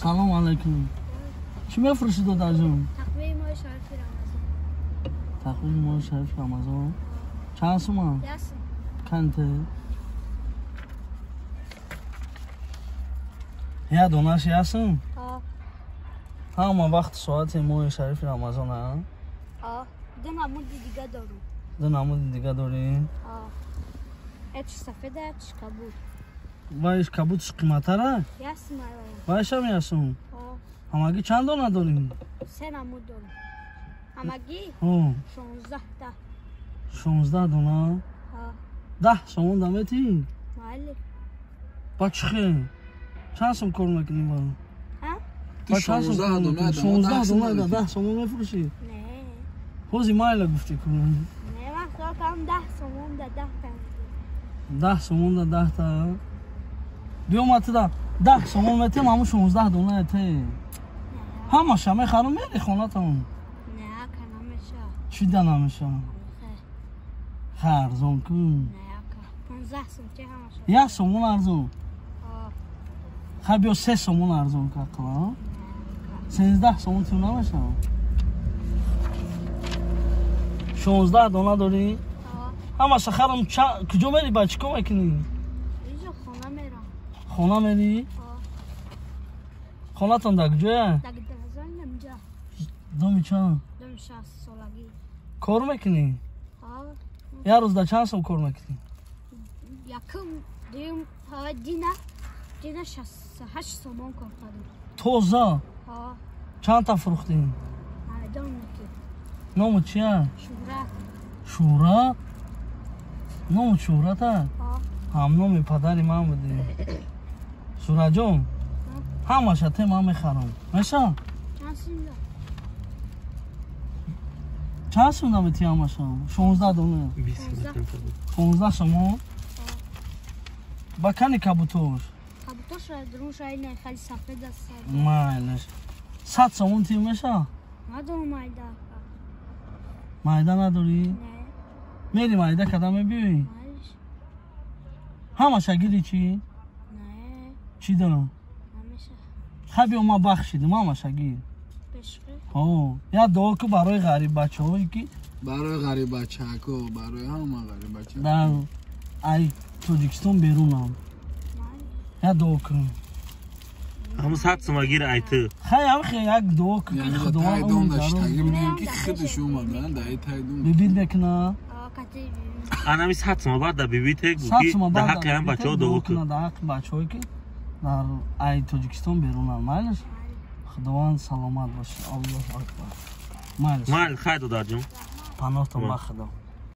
سلام علیکم. چی میفروشید دادر جون؟ تقویم ماه شریف رمضان. تقویم ماه شریف رمضان. چند سوم؟ یاسم. کنته؟ یا دونش یاسم؟ همه وقت ساعت ماه شریف رمضان ها؟ دو نمود دیگه دارم. دو نمود دیگه داری؟ ایچ سفید ایچ کبود. وایش کبودش قیمته را؟ یاسم وایش هم یاسم؟ همگی چند دانه داریم؟ 3 نمود دارم. همگی 16 تا. 16 دانه؟ 10 سومون دمیتی؟ بله. بچخه چند سوم کار میکنی با؟ تو 16 دانه 16 دانه 10 سومون میفروشی؟ نه. خوزی مایلا گفتی کنی؟ نه من خواهم 10 سومون ده 10 تا. 10 سومون ده 10 تا؟ بیو ماتی ده 10 سومون میتیم همون 16 دانه ایتی؟ همه شمه خانم میری خونه تون؟ نه که نمیشه. چی ده نمیشه؟ ارزون کن. نه که 15 سوم چه همشه؟ 1 سومون ارزون؟ خب بیا 3 سومون ارزون که کلا 13 سومون تو نمیشه 16 دانه داری؟ همه سخرم کجا میری بچه کم میکنی؟ اینجا خونه میرم. خونه میری؟ خونه تون در کجایه؟ در درزان نمجا. دومی چند؟ دوم 60 سالگی. کار میکنی؟ یه روز در چند سوم کار میکنی؟ یکم دیم دینا 68 سومون کار کردیم. توزه؟ چند تا فروختین؟ معدام میکی. نام چیه؟ شورت. شورت؟ نام شورت ها؟ هم نام پدری من بودی شورت جون همه شده من میخرم میشه؟ چند سیم دا؟ چند سیم دمیتی همه شد؟ 16 دونه 15 شما؟ با کنی کبوتوش؟ کبوتوش دروش اینه خیلی سفید است. مایلش 100 سومون تیم میشه؟ ندارم مایده. مایده نداری؟ نه. میری مایده کدام بیوی؟ مایش. همه شگیری چی؟ نه. چی دارم؟ نمیشه. خبی ما بخشیدیم همه شگیر بشقه؟ یا دعا که برای غریب بچه هایی که برای غریب بچه هکو برای همه غریب بچه در ای توجیکستان بیرون هم یا دعا کن همون 100 سوم گیر ایتو خیلی هم خیلی یک دعا که یعنی خدوان تایدون اون داشت دارم اگه میدونیم که خودش اومدن در تایدون ببین بکنه کتی انا 100 سوم بعد در بیبی تگو 100 که سوم در بعد حق هم بچه ها دعا کن در حق بچه هایی که در ای توجیکستان بیرون هم مایلش خدوان سلامت باشه الله اکبر مایلش مال خیلی دادر جون پناه تون بخدا